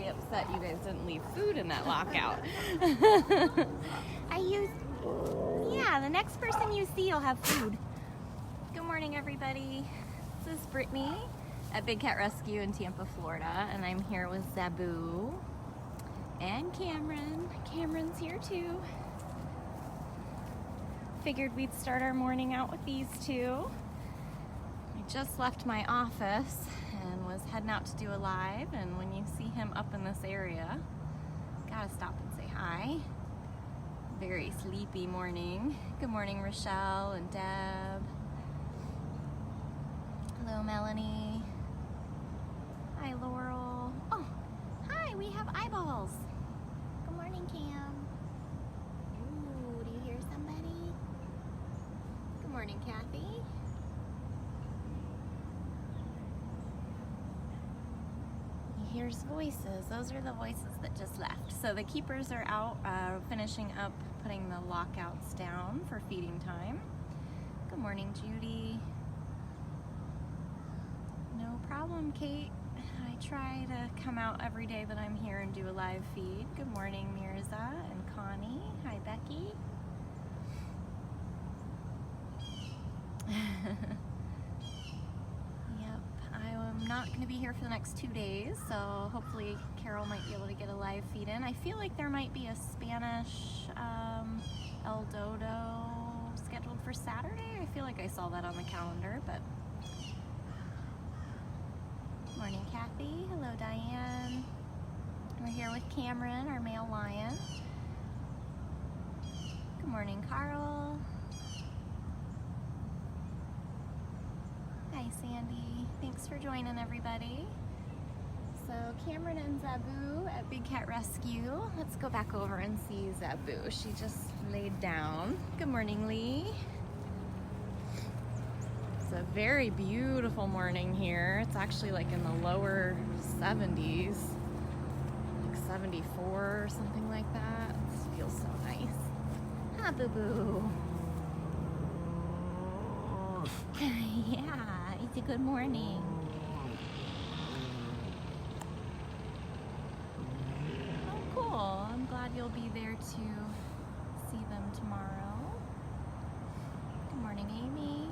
upset you guys didn't leave food in that lockout. Yeah, the next person you see will have food. Good morning, everybody. This is Brittany at Big Cat Rescue in Tampa, Florida, and I'm here with Zabu and Cameron. Cameron's here too. Figured we'd start our morning out with these two. I just left my office and was heading out to do a live, and when you see him up in this area, gotta stop and say hi. Very sleepy morning. Good morning, Rochelle and Deb. Hello, Melanie. Hi, Laurel. Oh, hi, we have eyeballs. Good morning, Cam. Ooh, do you hear somebody? Good morning, Kathy. He hears voices. Those are the voices that just left. So the keepers are out finishing up putting the lockouts down for feeding time. Good morning, Judy. No problem, Kate. I try to come out every day that I'm here and do a live feed. Good morning, Mirza and Connie. Hi, Becky. Yep, I'm not going to be here for the next 2 days, so hopefully Carol might be able to get a live feed in. I feel like there might be a Spanish El Dodo scheduled for Saturday. I feel like I saw that on the calendar, but... Morning, Kathy. Hello, Diane. We're here with Cameron, our male lion. Good morning, Carl. Hi, Sandy. Thanks for joining, everybody. So Cameron and Zabu at Big Cat Rescue. Let's go back over and see Zabu. She just laid down. Good morning, Lee. It's a very beautiful morning here. It's actually like in the lower 70s, like 74 or something like that. It feels so nice. Hi, boo-boo. Yeah, it's a good morning. Oh, cool. I'm glad you'll be there to see them tomorrow. Good morning, Amy.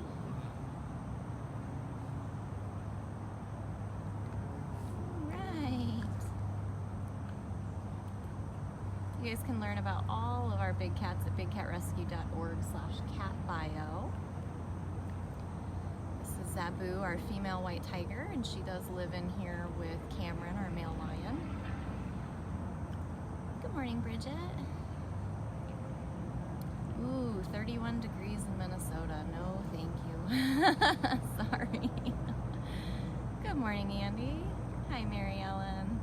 You guys can learn about all of our big cats at bigcatrescue.org/catbio. This is Zabu, our female white tiger, and she does live in here with Cameron, our male lion. Good morning, Bridget. Ooh, 31 degrees in Minnesota. No, thank you. Sorry. Good morning, Andy. Hi, Mary Ellen.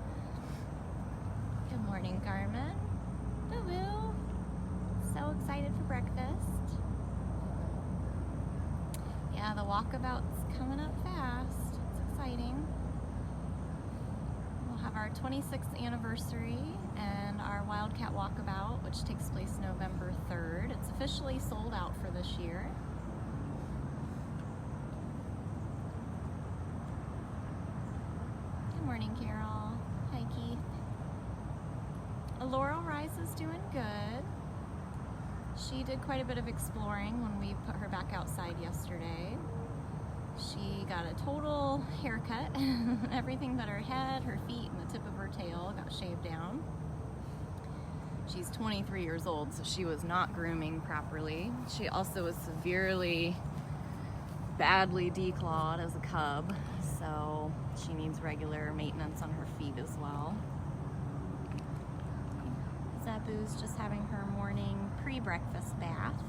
Good morning, Carmen. Boo-boo. So excited for breakfast. Yeah, the walkabout's coming up fast. It's exciting. We'll have our 26th anniversary and our Wildcat Walkabout, which takes place November 3rd. It's officially sold out for this year. Good morning, Carol. Hi, Keith. Laurel Rise is doing good. She did quite a bit of exploring when we put her back outside yesterday. She got a total haircut. Everything but her head, her feet, and the tip of her tail got shaved down. She's 23 years old, so she was not grooming properly. She also was severely, badly declawed as a cub, so she needs regular maintenance on her feet as well. Zabu's just having her morning pre-breakfast bath.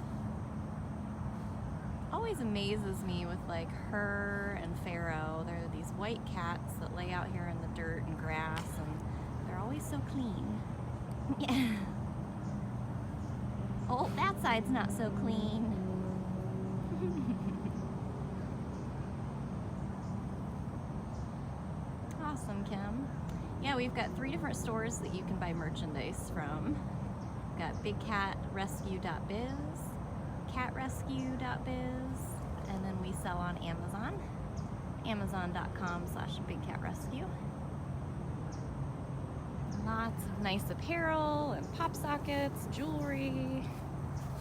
Always amazes me with like her and Pharaoh. They're these white cats that lay out here in the dirt and grass, and they're always so clean. Yeah. Oh, that side's not so clean. Awesome, Kim. Yeah, we've got 3 different stores that you can buy merchandise from. We've got bigcatrescue.biz, catrescue.biz, and then we sell on Amazon, amazon.com/bigcatrescue. Lots of nice apparel and pop sockets, jewelry,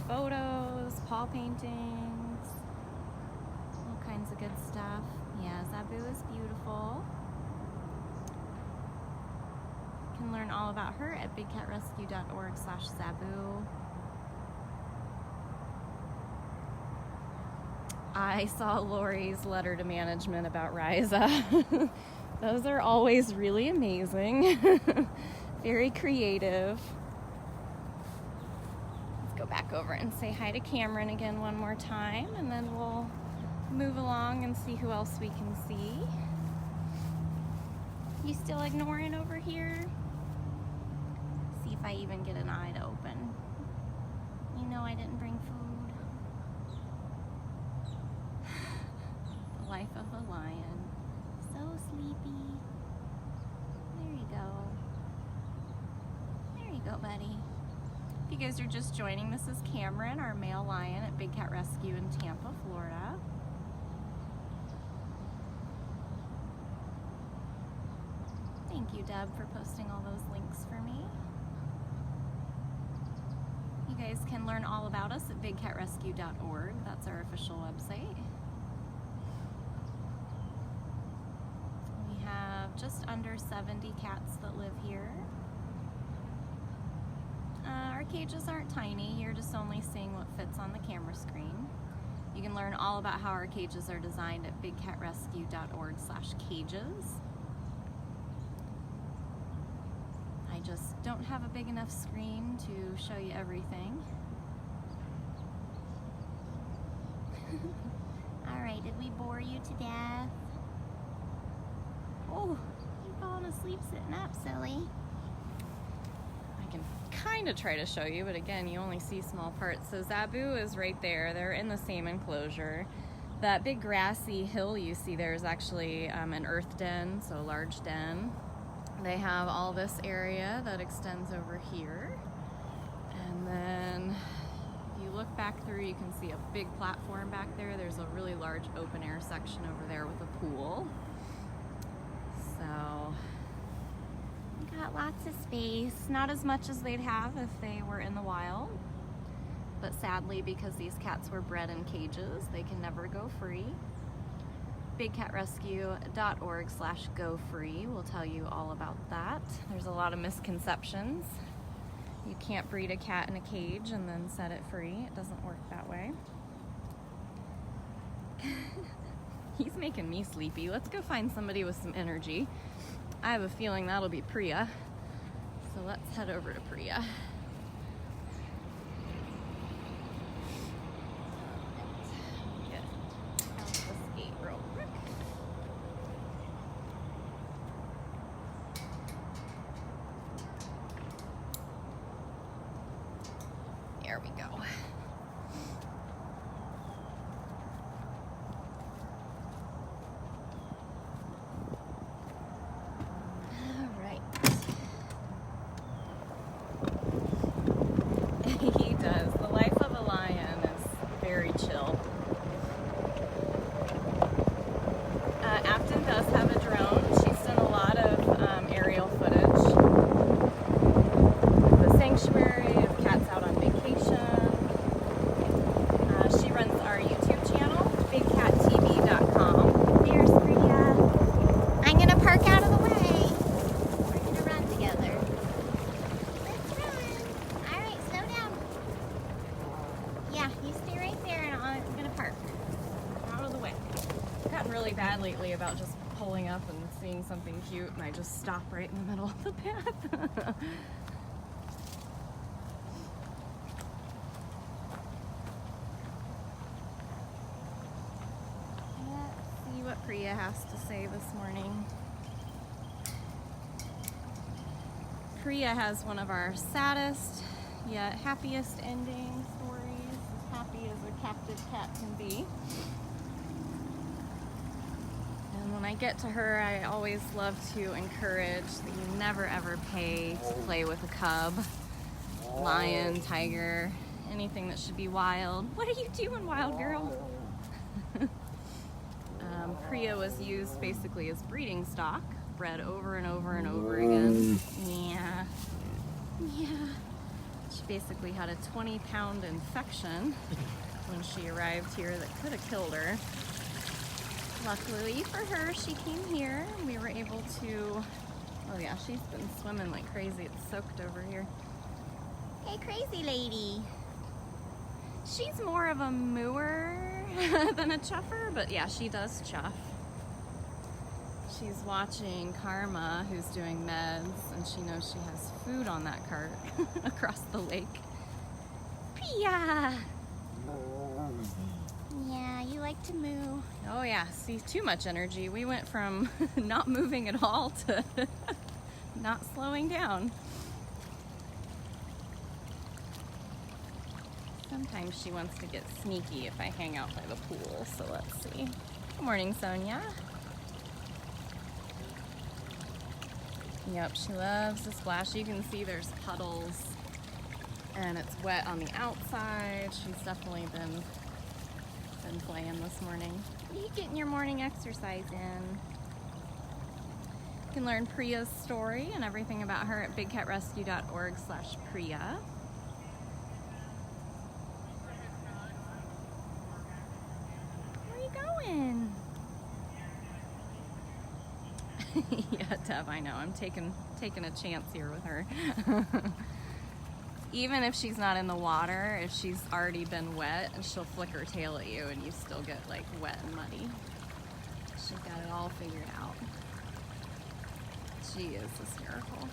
photos, paw paintings, all kinds of good stuff. Yeah, Zabu is beautiful. You can learn all about her at bigcatrescue.org/Zabu. I saw Lori's letter to management about Riza. Those are always really amazing. Very creative. Let's go back over and say hi to Cameron again one more time, and then we'll move along and see who else we can see. You still ignoring over here? See if I even get an eye to open. You know I didn't bring food. The life of a lion. So sleepy. There you go. There you go, buddy. If you guys are just joining, this is Cameron, our male lion at Big Cat Rescue in Tampa, Florida. Thank you, Deb, for posting all those links for me. You guys can learn all about us at bigcatrescue.org. That's our official website. We have just under 70 cats that live here. Our cages aren't tiny. You're just only seeing what fits on the camera screen. You can learn all about how our cages are designed at bigcatrescue.org/cages. I just don't have a big enough screen to show you everything. Alright, did we bore you to death? Oh, you're falling asleep sitting up, silly. I can kind of try to show you, but again, you only see small parts. So Zabu is right there. They're in the same enclosure. That big grassy hill you see there is actually an earth den, so a large den. They have all this area that extends over here. And then if you look back through, you can see a big platform back there. There's a really large open air section over there with a pool. So got lots of space. Not as much as they'd have if they were in the wild. But sadly, because these cats were bred in cages, they can never go free. bigcatrescue.org/go-free will tell you all about that. There's a lot of misconceptions. You can't breed a cat in a cage and then set it free. It doesn't work that way. He's making me sleepy. Let's go find somebody with some energy. I have a feeling that'll be Priya. So let's head over to Priya. There we go. All right. He does. The life of a lion is very chill. Afton does have a drone. She's done a lot of aerial footage. The sanctuary of cats out on vacation. She runs our YouTube channel, bigcattv.com. There's Priya. I'm gonna park out of the way. We're gonna run together. Let's run. All right, slow down. Yeah, you stay right there and I'm gonna park. Out of the way. I've gotten really bad lately about just pulling up and seeing something cute and I just stop right in the middle of the path. What Priya has to say this morning. Priya has one of our saddest yet happiest ending stories, as happy as a captive cat can be. And when I get to her, I always love to encourage that you never ever pay to play with a cub, lion, tiger, anything that should be wild. What are you doing, wild girl? Priya was used basically as breeding stock, bred over and over and over again. Yeah. basically had a 20-pound infection when she arrived here that could have killed her. Luckily for her, she came here. We were able to, oh yeah, she's been swimming like crazy. It's soaked over here. Hey, crazy lady. She's more of a mooer than a chuffer, but yeah, she does chuff. She's watching Karma, who's doing meds, and she knows she has food on that cart across the lake. Priya! Yeah, you like to moo. Oh yeah, see, too much energy. We went from not moving at all to not slowing down. Sometimes she wants to get sneaky if I hang out by the pool, so let's see. Good morning, Sonia. Yep, she loves to splash. You can see there's puddles and it's wet on the outside. She's definitely been playing this morning. You getting your morning exercise in. You can learn Priya's story and everything about her at bigcatrescue.org/Priya. Where are you going? Yeah, Deb, I know. I'm taking a chance here with her. Even if she's not in the water, if she's already been wet, she'll flick her tail at you and you still get like wet and muddy. She's got it all figured out. She is hysterical.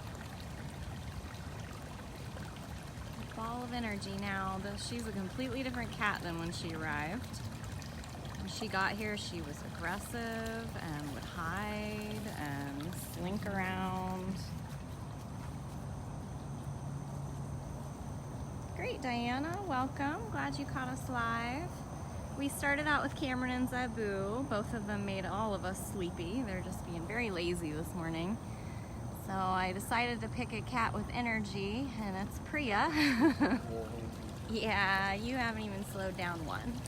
A ball of energy now. She's a completely different cat than when she arrived. When she got here, she was aggressive and would hide and slink around. Great, Diana, welcome. Glad you caught us live. We started out with Cameron and Zabu. Both of them made all of us sleepy. They're just being very lazy this morning. So I decided to pick a cat with energy, and it's Priya. Yeah, you haven't even slowed down once.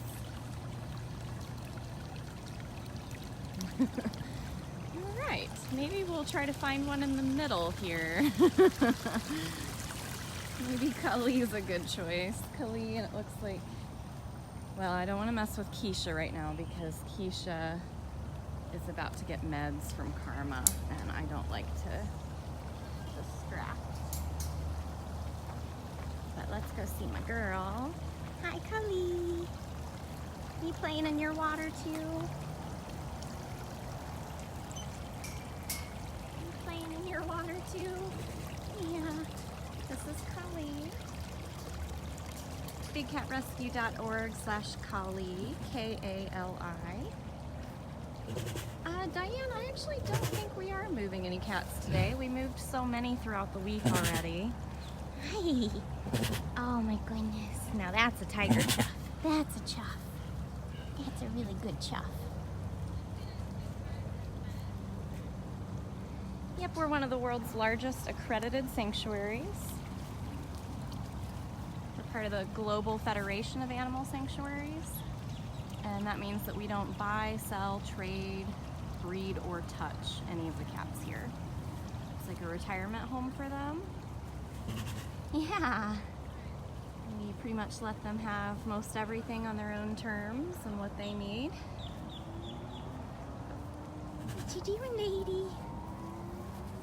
All right, maybe we'll try to find one in the middle here. Maybe Cali is a good choice. Cali, and it looks like, well, I don't want to mess with Keisha right now because Keisha is about to get meds from Karma, and I don't like to distract. But let's go see my girl. Hi, Cali. You playing in your water too? You playing in your water too? Yeah. This is Cali. bigcatrescue.org/Cali, K-A-L-I. Diane, I actually don't think we are moving any cats today. We moved so many throughout the week already. Hi. Oh my goodness. Now that's a tiger chuff. That's a chuff. That's a really good chuff. Yep, we're one of the world's largest accredited sanctuaries. We're part of the Global Federation of Animal Sanctuaries. And that means that we don't buy, sell, trade, breed, or touch any of the cats here. It's like a retirement home for them. Yeah. We pretty much let them have most everything on their own terms and what they need. What you doing, lady?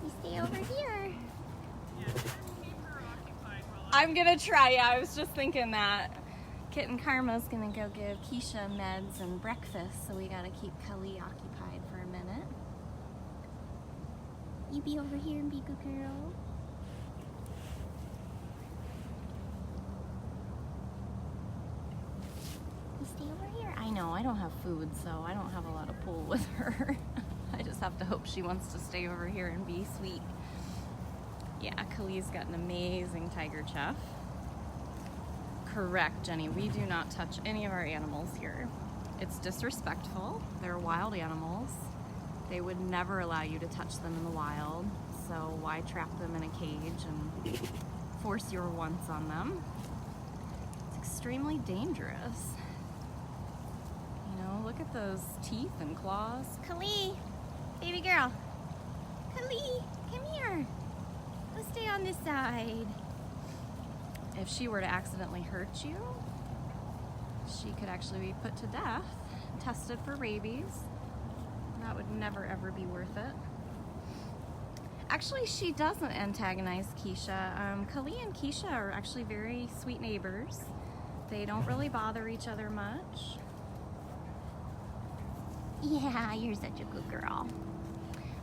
You stay over here. I'm gonna try, yeah, I was just thinking that. Kitten Karma's gonna go give Keisha meds and breakfast, so we gotta keep Cali occupied for a minute. You be over here and be a good girl. You stay over here? I know, I don't have food, so I don't have a lot of pull with her. I just have to hope she wants to stay over here and be sweet. Yeah, Cali's got an amazing tiger chuff. Correct, Jenny. We do not touch any of our animals here. It's disrespectful. They're wild animals. They would never allow you to touch them in the wild, so why trap them in a cage and force your wants on them? It's extremely dangerous. You know, look at those teeth and claws. Cali, baby girl. Cali, come here. Let's stay on this side. if she were to accidentally hurt you, she could actually be put to death, tested for rabies. That would never ever be worth it. Actually, she doesn't antagonize Keisha. Cali and Keisha are actually very sweet neighbors. They don't really bother each other much. Yeah, you're such a good girl.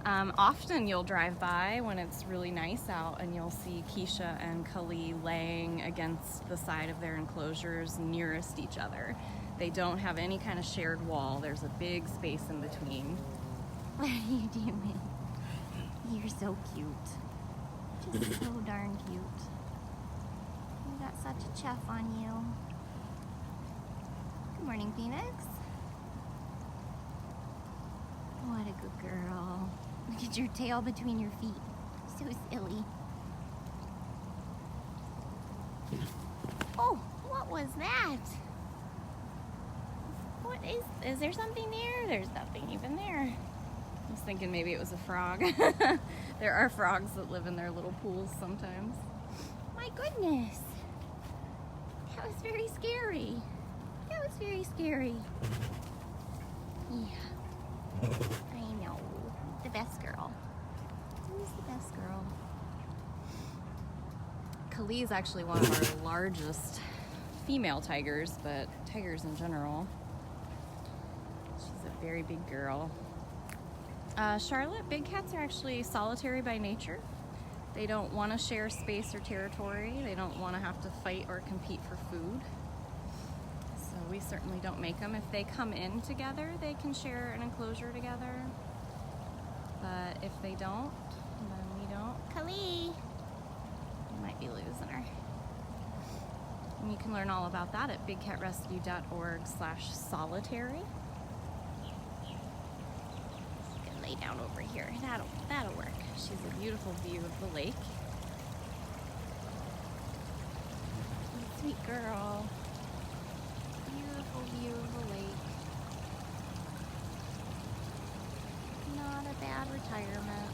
Often you'll drive by when it's really nice out and you'll see Keisha and Cali laying against the side of their enclosures nearest each other. They don't have any kind of shared wall. There's a big space in between. What are you doing? You're so cute. Just so darn cute. You got such a chuff on you. Good morning, Phoenix. What a good girl. Look at your tail between your feet. So silly. Oh, what was that? What is there something there? There's nothing even there. I was thinking maybe it was a frog. There are frogs that live in their little pools sometimes. My goodness. That was very scary. That was very scary. Yeah. I know. The best girl. Who's the best girl? Cali is actually one of our largest female tigers, but tigers in general. She's a very big girl. Charlotte, big cats are actually solitary by nature. They don't want to share space or territory. They don't want to have to fight or compete for food. So we certainly don't make them. If they come in together, they can share an enclosure together. But if they don't, then we don't. Cali! We might be losing her. And you can learn all about that at bigcatrescue.org/solitary. Lay down over here. That'll work. She's a beautiful view of the lake. Sweet girl. Beautiful view of the lake. Not a bad retirement.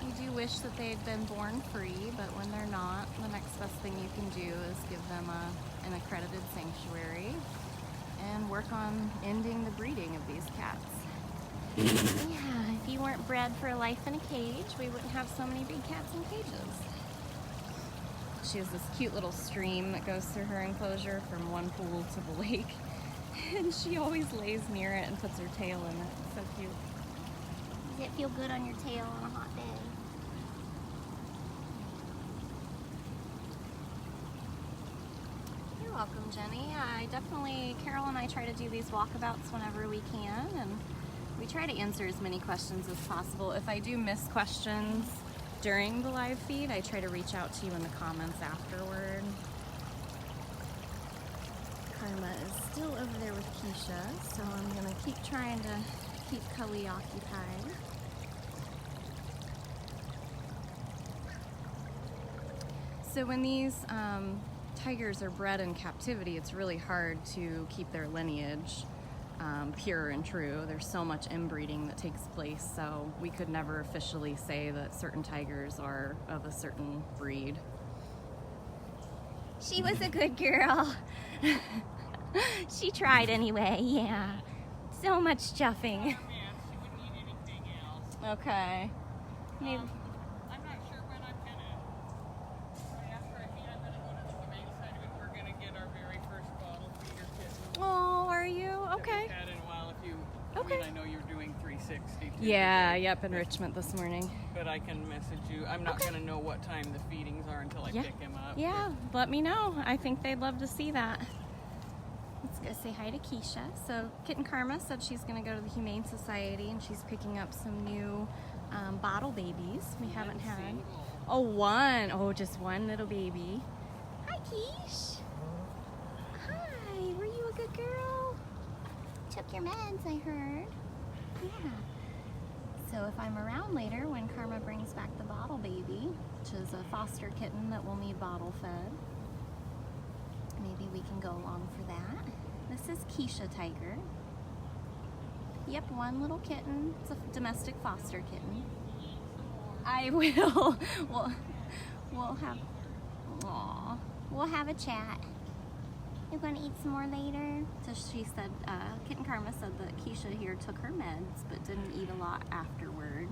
You do wish that they had been born free, but when they're not, the next best thing you can do is give them an accredited sanctuary and work on ending the breeding of these cats. Yeah, if you weren't bred for a life in a cage, we wouldn't have so many big cats in cages. She has this cute little stream that goes through her enclosure from one pool to the lake. And she always lays near it and puts her tail in it. It's so cute. Does it feel good on your tail on a hot day? You're welcome, Jenny. Carol and I try to do these walkabouts whenever we can, and we try to answer as many questions as possible. If I do miss questions during the live feed, I try to reach out to you in the comments afterward. Karma is still over there with Keisha, so I'm gonna keep trying to keep Cali occupied. So when these tigers are bred in captivity, it's really hard to keep their lineage pure and true. There's so much inbreeding that takes place, so we could never officially say that certain tigers are of a certain breed. She was a good girl. She tried anyway, yeah. So much chuffing. Okay. Maybe. I'm not sure when I'm gonna. Right after I feed, I'm gonna go to the humane side of it. We're gonna get our very first bottle feeder kitten. Oh, are you? Okay. That we've had in a while. If you, Okay. I know you're doing 360. Yeah, yep, enrichment this morning. But I can message you. I'm not gonna know what time the feedings are until I pick him up. Yeah, let me know. I think they'd love to see that. Let's go say hi to Keisha. So Kitten Karma said she's going to go to the Humane Society and she's picking up some new bottle babies we haven't had. Oh, one. Oh, just one little baby. Hi, Keish. Hi, were you a good girl? Took your meds, I heard. Yeah. So if I'm around later when Karma brings back the bottle baby, which is a foster kitten that will need bottle fed, maybe we can go along for that. This is Keisha Tiger. Yep, one little kitten. It's a domestic foster kitten. I will. We'll have. Aww. We'll have a chat. You're gonna eat some more later? So she said, Kitten Karma said that Keisha here took her meds, but didn't eat a lot afterward.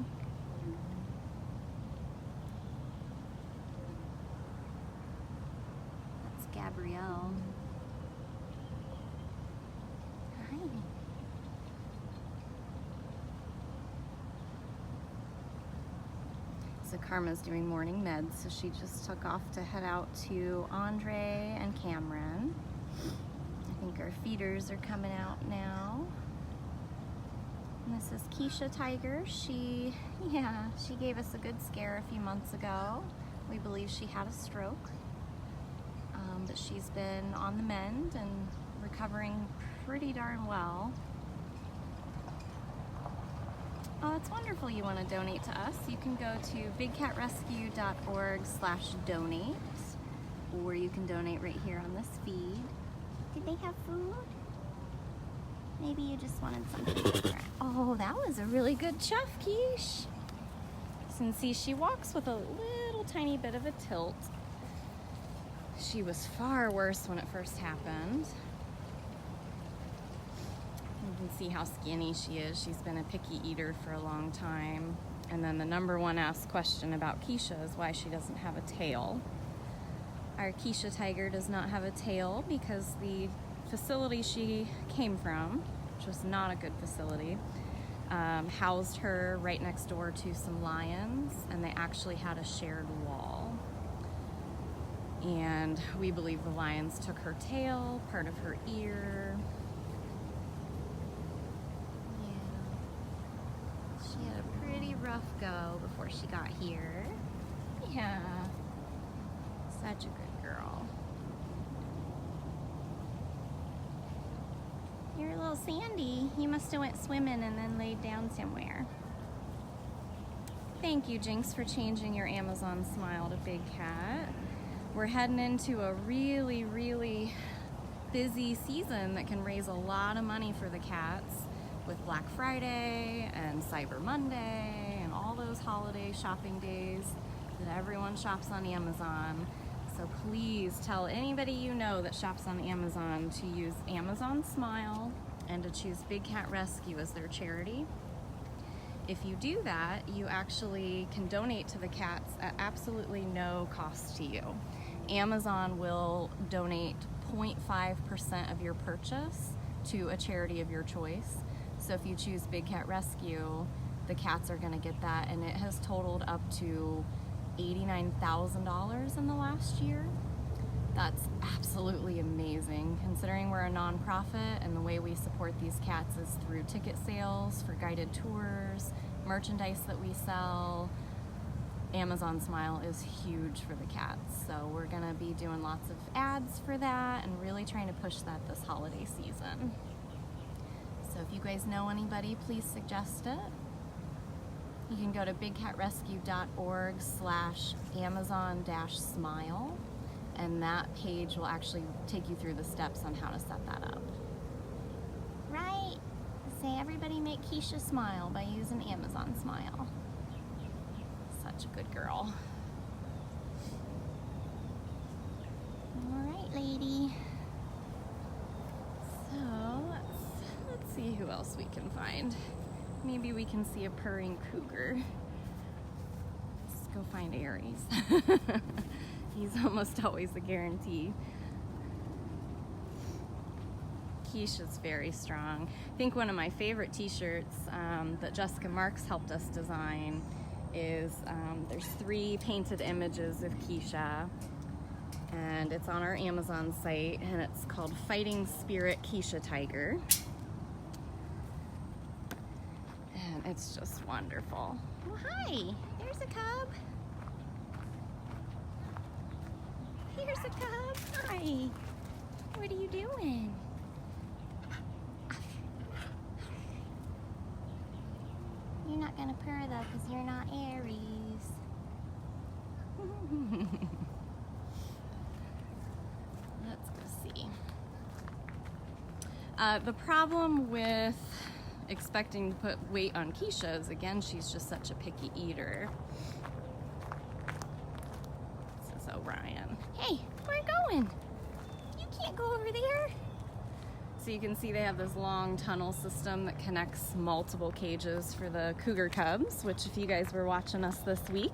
That's Gabrielle. Hi. So Karma's doing morning meds, so she just took off to head out to Andre and Cameron. I think our feeders are coming out now. And this is Keisha Tiger. She gave us a good scare a few months ago. We believe she had a stroke, but she's been on the mend and recovering pretty darn well. Oh, it's wonderful you want to donate to us. You can go to bigcatrescue.org/donate, or you can donate right here on this feed. Did they have food? Maybe you just wanted something different. Oh, that was a really good chuff, Keish. And see, she walks with a little tiny bit of a tilt. She was far worse when it first happened. You can see how skinny she is. She's been a picky eater for a long time. And then the number one asked question about Keisha is why she doesn't have a tail. Our Keisha Tiger does not have a tail because the facility she came from, which was not a good facility, housed her right next door to some lions, and they actually had a shared wall. And we believe the lions took her tail, part of her ear. She had a pretty rough go before she got here. Yeah, such a good girl. You're a little Sandy. You must have went swimming and then laid down somewhere. Thank you, Jinx, for changing your Amazon smile to Big Cat. We're heading into a really, really busy season that can raise a lot of money for the cats, with Black Friday and Cyber Monday and all those holiday shopping days that everyone shops on Amazon. So please tell anybody you know that shops on Amazon to use Amazon Smile and to choose Big Cat Rescue as their charity. If you do that, you actually can donate to the cats at absolutely no cost to you. Amazon will donate 0.5% of your purchase to a charity of your choice. So if you choose Big Cat Rescue, the cats are gonna get that, and it has totaled up to $89,000 in the last year. That's absolutely amazing, considering we're a nonprofit and the way we support these cats is through ticket sales for guided tours, merchandise that we sell. Amazon Smile is huge for the cats, so we're gonna be doing lots of ads for that and really trying to push that this holiday season. So if you guys know anybody, please suggest it. You can go to bigcatrescue.org/Amazon-smile, and that page will actually take you through the steps on how to set that up. Right? Say everybody make Keisha smile by using Amazon Smile. Such a good girl. All right, lady. So let's see who else we can find. Maybe we can see a purring cougar. Let's go find Aries. He's almost always a guarantee. Keisha's very strong. I think one of my favorite t-shirts that Jessica Marks helped us design is, there's 3 painted images of Keisha, and it's on our Amazon site, and it's called Fighting Spirit Keisha Tiger. And it's just wonderful. Well, hi, there's a cub. Here's a cub. Hi. What are you doing? You're not gonna purr though, because you're not Aries. Let's go see. The problem with expecting to put weight on Keisha is, again, she's just such a picky eater. This is a O'Brien. Hey, where are you going? You can't go over there. So you can see they have this long tunnel system that connects multiple cages for the cougar cubs, which if you guys were watching us this week,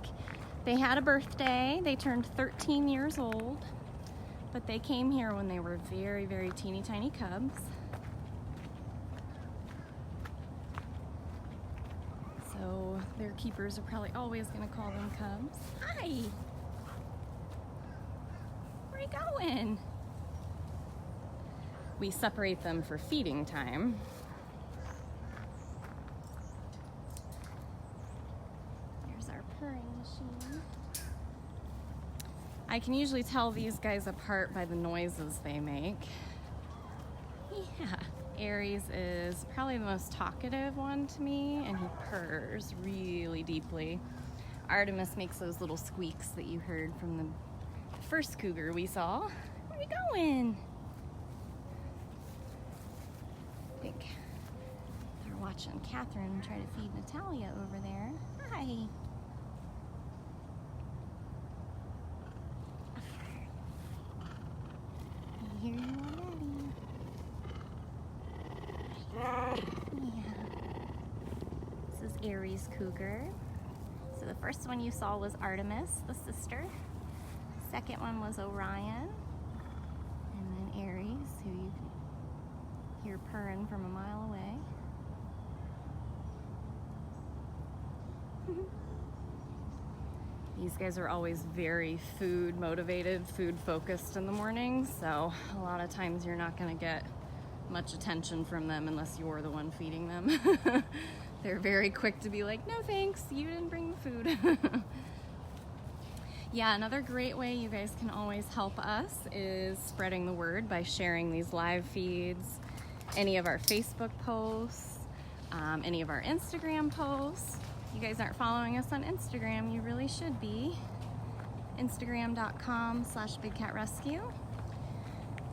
they had a birthday. They turned 13 years old, but they came here when they were very, very teeny tiny cubs. So their keepers are probably always gonna call them cubs. Hi! Where are you going? We separate them for feeding time. Here's our purring machine. I can usually tell these guys apart by the noises they make. Yeah, Aries is probably the most talkative one to me, and he purrs really deeply. Artemis makes those little squeaks that you heard from the first cougar we saw. Where are you going? I think they're watching Catherine try to feed Natalia over there. Hi. Here you already. Yeah. This is Aries cougar. So the first one you saw was Artemis, the sister. Second one was Orion. And then Aries, who you can hear purring from a mile away. These guys are always very food motivated, food focused in the mornings, so a lot of times you're not going to get much attention from them unless you're the one feeding them. They're very quick to be like, no thanks, you didn't bring the food. Yeah, another great way you guys can always help us is spreading the word by sharing these live feeds, any of our Facebook posts, any of our Instagram posts. You guys aren't following us on Instagram, you really should be. Instagram.com/BigCatRescue.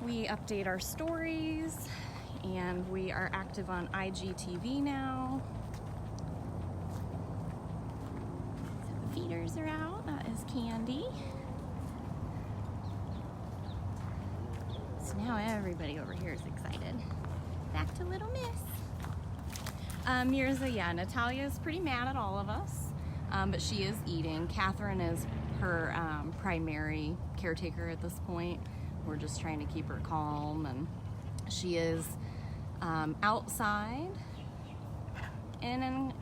We update our stories, and we are active on IGTV now. So the feeders are out. That is Candy. So now everybody over here is excited. Back to Little Miss. Mirza, yeah, Natalia's pretty mad at all of us, but she is eating. Catherine is her primary caretaker at this point. We're just trying to keep her calm, and she is outside in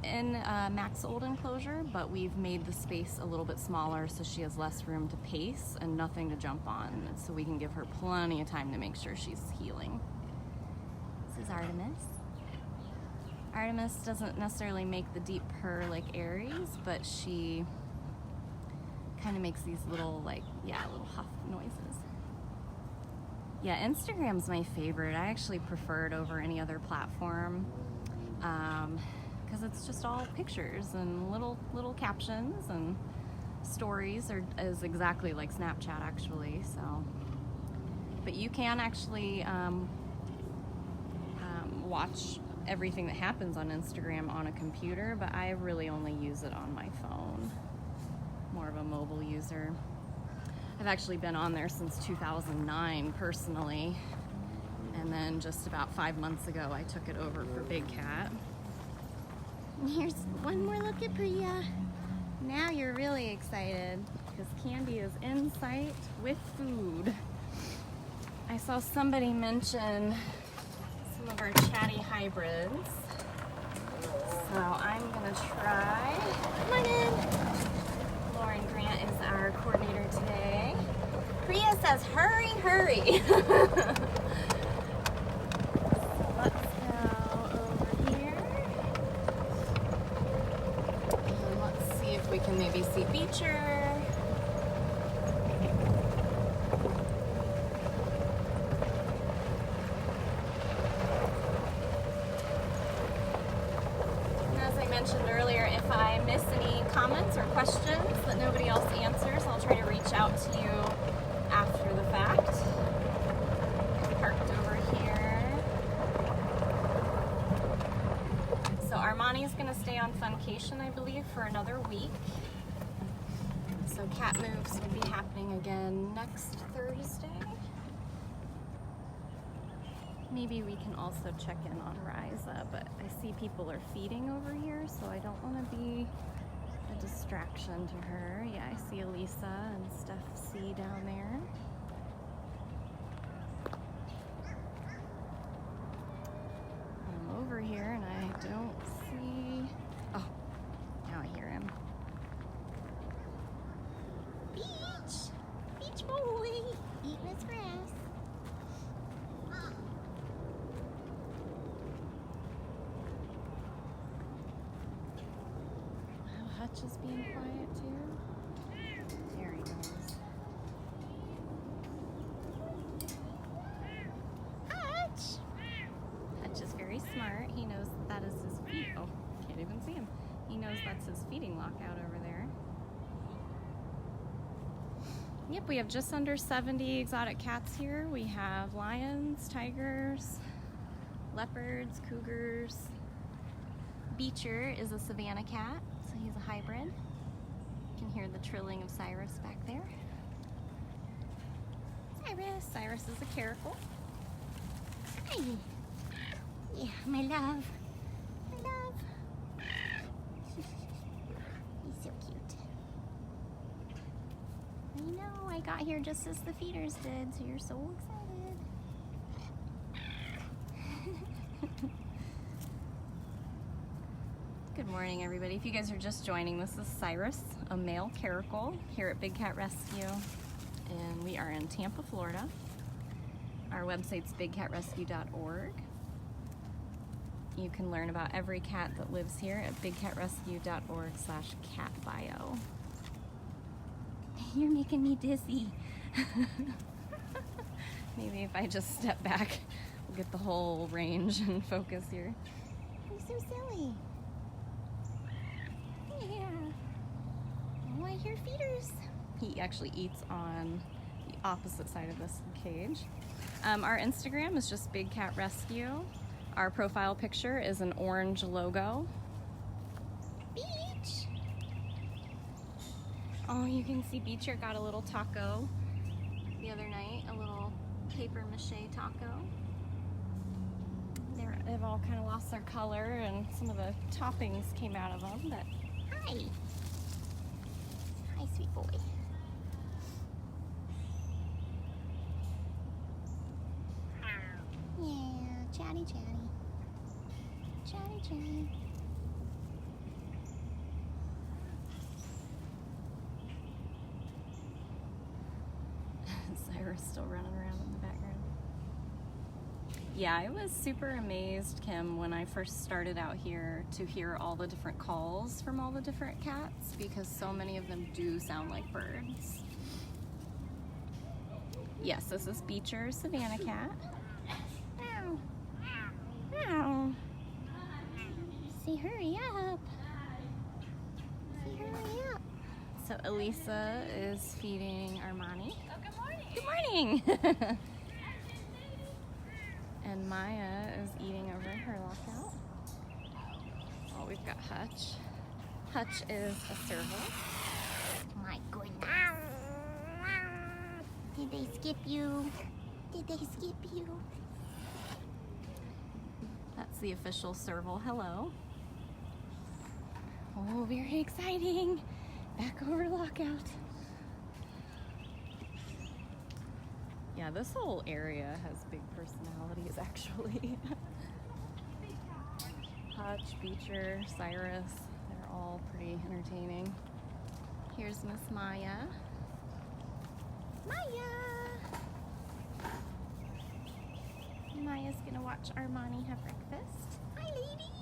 Mac's old enclosure, but we've made the space a little bit smaller so she has less room to pace and nothing to jump on, so we can give her plenty of time to make sure she's healing. This is Artemis. Artemis doesn't necessarily make the deep purr like Aries, but she kind of makes these little, little huff noises. Yeah, Instagram's my favorite. I actually prefer it over any other platform because it's just all pictures and little captions, and stories is exactly like Snapchat actually. So, but you can actually watch everything that happens on Instagram on a computer, but I really only use it on my phone. More of a mobile user. I've actually been on there since 2009 personally, and then just about 5 months ago I took it over for Big Cat. And here's one more look at Priya. Now you're really excited because Candy is in sight with food. I saw somebody mention some of our chatty hybrids, so I'm gonna try. Come on in. Lauren Grant is our coordinator today. Priya says, hurry, hurry. So let's go over here. And let's see if we can maybe see Beecher. Mentioned earlier, if I miss any comments or questions that nobody else answers, I'll try to reach out to you after the fact. Parked over here. So Armani's going to stay on funcation, I believe, for another week. So cat moves will be happening again next Thursday. Maybe we can also check in on Riza, but I see people are feeding over here, so I don't want to be a distraction to her. Yeah, I see Elisa and Steph C down there. I'm over here and I don't see... Oh, now I hear him. Beach! Beach boy! Eating his grass. Hutch is being quiet too. There he goes. Hutch! Hutch is very smart. He knows that is his feed. Oh, can't even see him. He knows that's his feeding lockout over there. Yep, we have just under 70 exotic cats here. We have lions, tigers, leopards, cougars. Beecher is a Savannah cat, so he's a hybrid. You can hear the trilling of Cyrus back there. Cyrus is a caracal. Hi. Yeah, my love. My love. He's so cute. I know, I got here just as the feeders did, so you're so excited. Good morning, everybody. If you guys are just joining, this is Cyrus, a male caracal here at Big Cat Rescue, and we are in Tampa, Florida. Our website's bigcatrescue.org. You can learn about every cat that lives here at bigcatrescue.org/catbio. You're making me dizzy. Maybe if I just step back, we'll get the whole range and focus here. You're so silly. Yeah. Oh, I hear feeders. He actually eats on the opposite side of this cage. Our Instagram is just Big Cat Rescue. Our profile picture is an orange logo. Beach! Oh, you can see Beecher got a little taco the other night, a little paper mache taco. They've all kind of lost their color and some of the toppings came out of them, but hi! Hi, sweet boy. Yeah, chatty. Chatty. Cyrus still running around in the background. Yeah, I was super amazed, Kim, when I first started out here to hear all the different calls from all the different cats, because so many of them do sound like birds. Yes, this is Beecher, Savannah cat. Ow. Ow. See, hurry up. So Elisa is feeding Armani. Oh, good morning. Good morning. And Maya is eating over her lockout. Oh, we've got Hutch. Hutch is a serval. My goodness. Did they skip you? That's the official serval hello. Oh, very exciting. Back over lockout. Yeah, this whole area has big personalities, actually. Hutch, Beecher, Cyrus, they're all pretty entertaining. Here's Miss Maya. Maya's gonna watch Armani have breakfast. Hi, lady.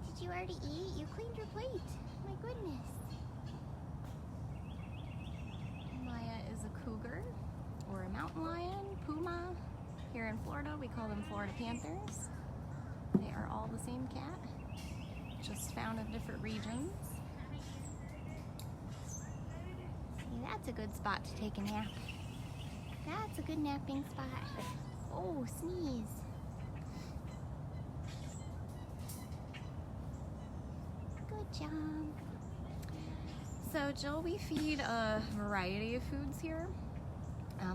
Did you already eat? You cleaned your plate. My goodness. Maya is a cougar, or a mountain lion, puma. Here in Florida, we call them Florida Panthers. They are all the same cat, just found in different regions. See, that's a good spot to take a nap. That's a good napping spot. Oh, sneeze. Good job. So Jill, we feed a variety of foods here.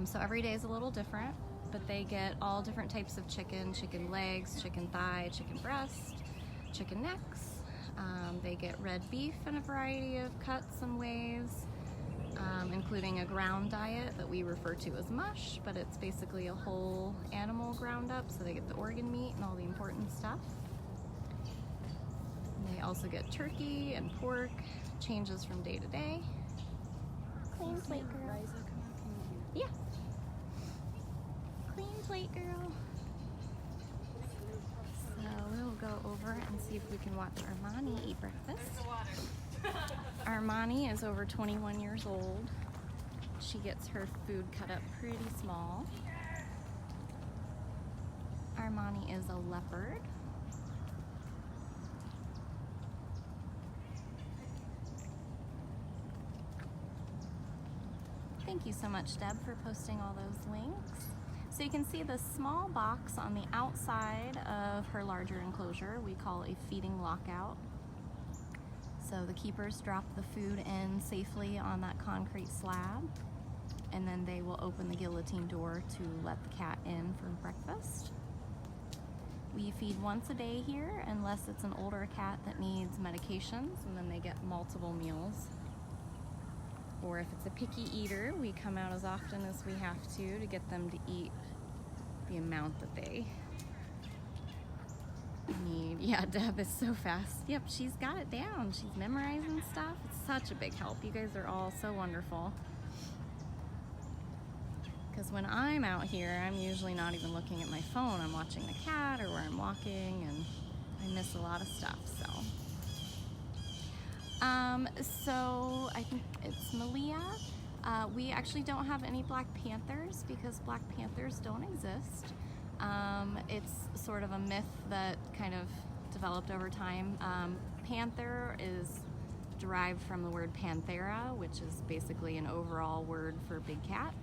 So every day is a little different, but they get all different types of chicken, chicken legs, chicken thigh, chicken breast, chicken necks. They get red beef in a variety of cuts and ways, including a ground diet that we refer to as mush, but it's basically a whole animal ground up, so they get the organ meat and all the important stuff. And they also get turkey and pork, changes from day to day. Clean plate, girl. Yeah. Clean plate, girl. So we'll go over and see if we can watch Armani eat breakfast. Armani is over 21 years old. She gets her food cut up pretty small. Armani is a leopard. Thank you so much, Deb, for posting all those links. So you can see the small box on the outside of her larger enclosure we call a feeding lockout. So the keepers drop the food in safely on that concrete slab, and then they will open the guillotine door to let the cat in for breakfast. We feed once a day here unless it's an older cat that needs medications, and then they get multiple meals. Or if it's a picky eater, we come out as often as we have to get them to eat the amount that they need. Yeah, Deb is so fast. Yep, she's got it down. She's memorizing stuff. It's such a big help. You guys are all so wonderful. Because when I'm out here, I'm usually not even looking at my phone. I'm watching the cat or where I'm walking, and I miss a lot of stuff, so. So I think it's Malia. We actually don't have any black panthers because black panthers don't exist. It's sort of a myth that kind of developed over time. Panther is derived from the word panthera, which is basically an overall word for big cats.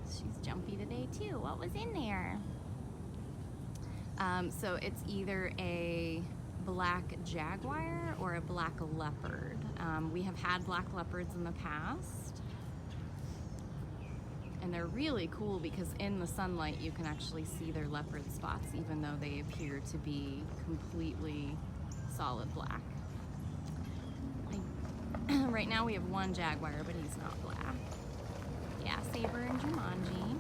She's jumpy today too. What was in there? So it's either a black jaguar or a black leopard. We have had black leopards in the past, and they're really cool because in the sunlight you can actually see their leopard spots even though they appear to be completely solid black. Right now we have one jaguar, but he's not black. Yeah, Saber and Jumanji.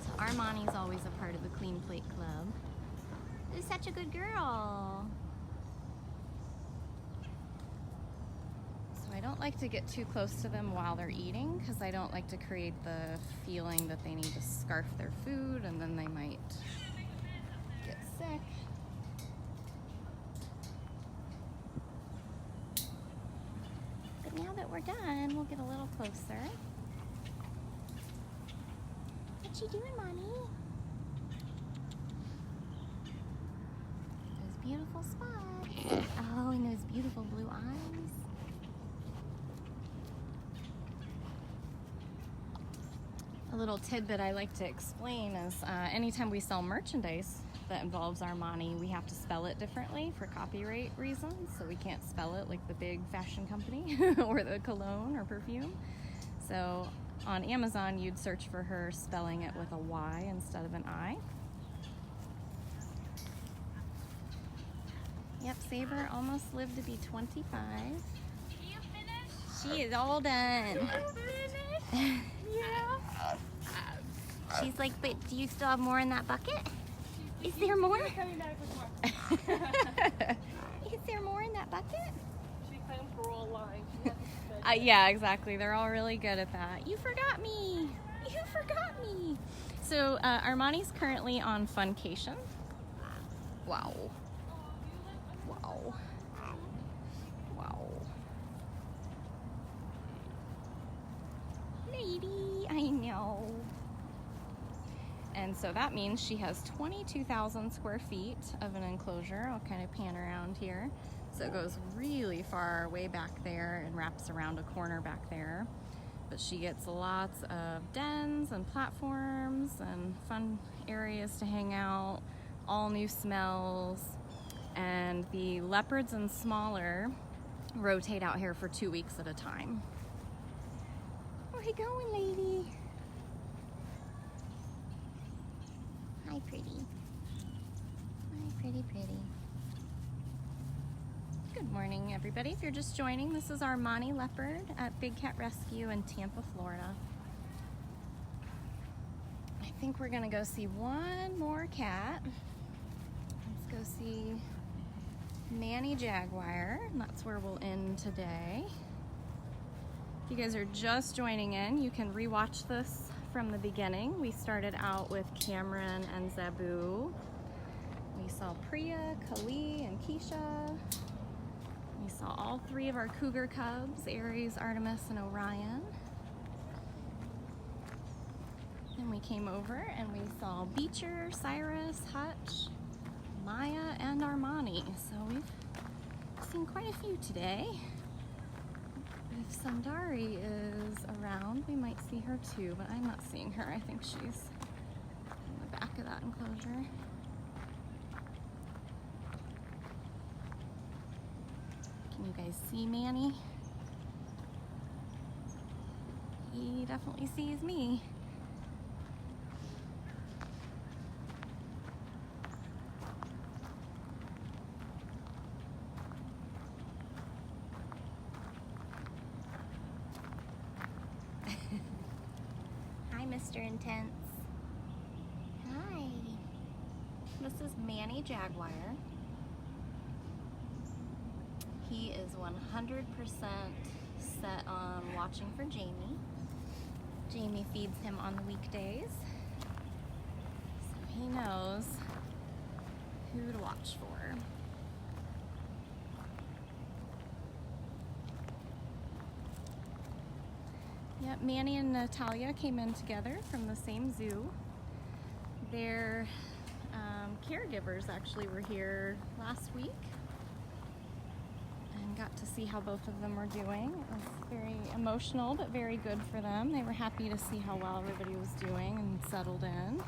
So Armani's always a part of the Clean Plate Club. You're such a good girl. So I don't like to get too close to them while they're eating because I don't like to create the feeling that they need to scarf their food and then they might get sick. But now that we're done, we'll get a little closer. What you doing, Mommy? Beautiful spot. Oh, and those beautiful blue eyes. A little tidbit I like to explain is anytime we sell merchandise that involves Armani, we have to spell it differently for copyright reasons. So we can't spell it like the big fashion company or the cologne or perfume. So on Amazon, you'd search for her spelling it with a Y instead of an I. Yep, Saber almost lived to be 25. You finished? She is all done. Yeah. She's like, but do you still have more in that bucket? Is there more? Coming back with more. Is there more in that bucket? She found parole line. Yeah, exactly. They're all really good at that. You forgot me. You forgot me. So Armani's currently on Funcation. Wow. Wow. Wow. Lady, I know. And so that means she has 22,000 square feet of an enclosure. I'll kind of pan around here. So it goes really far way back there and wraps around a corner back there. But she gets lots of dens and platforms and fun areas to hang out, all new smells. and the leopards and smaller rotate out here for 2 weeks at a time. Where you going, lady? Hi, pretty. Hi, pretty, pretty. Good morning, everybody. If you're just joining, this is our Manny leopard at Big Cat Rescue in Tampa, Florida. I think we're gonna go see one more cat. Let's go see Manny Jaguar, and that's where we'll end today. If you guys are just joining in, you can rewatch this from the beginning. We started out with Cameron and Zabu. We saw Priya, Cali, and Keisha. We saw all 3 of our cougar cubs, Aries, Artemis, and Orion. Then we came over and we saw Beecher, Cyrus, Hutch, Maya, and Armani. So we've seen quite a few today. If Sundari is around, we might see her too, but I'm not seeing her. I think she's in the back of that enclosure. Can you guys see Manny? He definitely sees me. Hi, Mr. Intense. Hi. This is Manny Jaguar. He is 100% set on watching for Jamie. Jamie feeds him on the weekdays, so he knows who to watch for. Yep, Manny and Natalia came in together from the same zoo. Their caregivers actually were here last week and got to see how both of them were doing. It was very emotional, but very good for them. They were happy to see how well everybody was doing and settled in.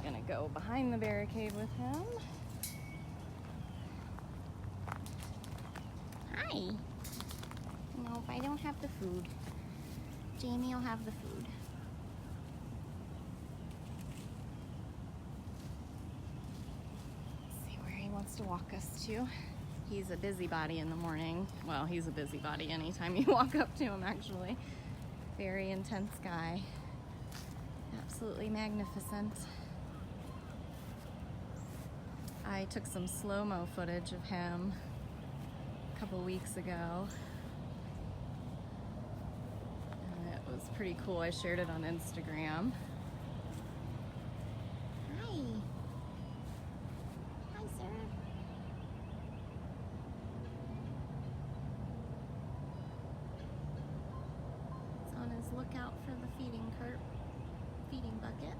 Gonna go behind the barricade with him. Hi. Nope, I don't have the food. Jamie will have the food. Let's see where he wants to walk us to. He's a busybody in the morning. Well, he's a busybody anytime you walk up to him, actually. Very intense guy. Absolutely magnificent. I took some slow-mo footage of him a couple weeks ago. It was pretty cool. I shared it on Instagram. Hi. Hi, sir. He's on his lookout for the feeding bucket.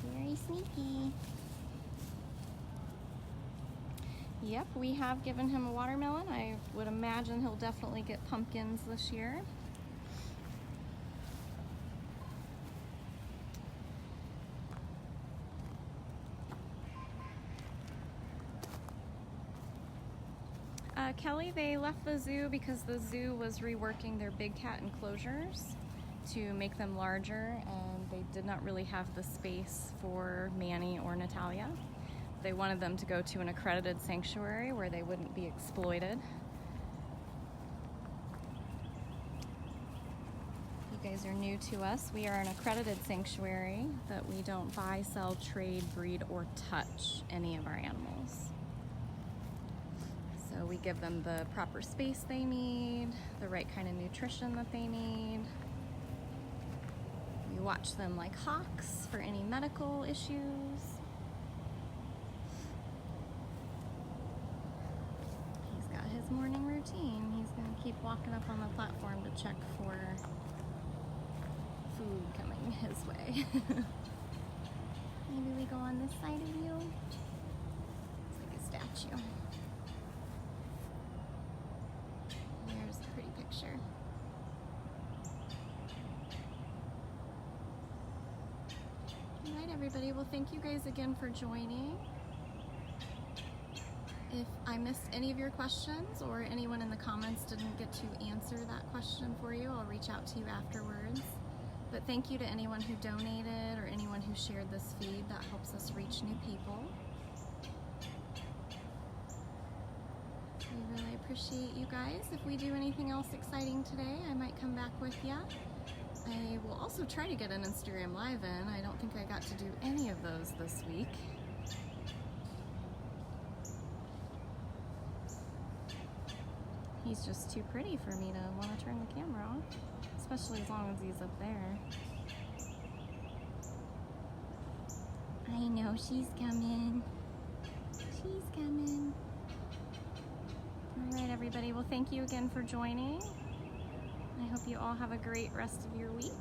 Very sneaky. Yep, we have given him a watermelon. I would imagine he'll definitely get pumpkins this year. Kelly, they left the zoo because the zoo was reworking their big cat enclosures to make them larger, and they did not really have the space for Manny or Natalia. They wanted them to go to an accredited sanctuary where they wouldn't be exploited. If you guys are new to us, we are an accredited sanctuary that we don't buy, sell, trade, breed, or touch any of our animals. So we give them the proper space they need, the right kind of nutrition that they need. We watch them like hawks for any medical issues. He's got his morning routine. He's going to keep walking up on the platform to check for food coming his way. Maybe we go on this side of you. It's like a statue. There's a pretty picture. everybody. Well, thank you guys again for joining. If I missed any of your questions or anyone in the comments didn't get to answer that question for you, I'll reach out to you afterwards. But thank you to anyone who donated or anyone who shared this feed. That helps us reach new people. We really appreciate you guys. If we do anything else exciting today, I might come back with you. I will also try to get an Instagram Live in. I don't think I got to do any of those this week. He's just too pretty for me to want to turn the camera on, especially as long as he's up there. I know, she's coming. She's coming. All right, everybody. Well, thank you again for joining. I hope you all have a great rest of your week.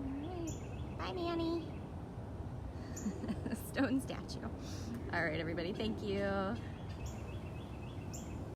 All right. Bye, Manny. Stone statue. All right, everybody. Thank you.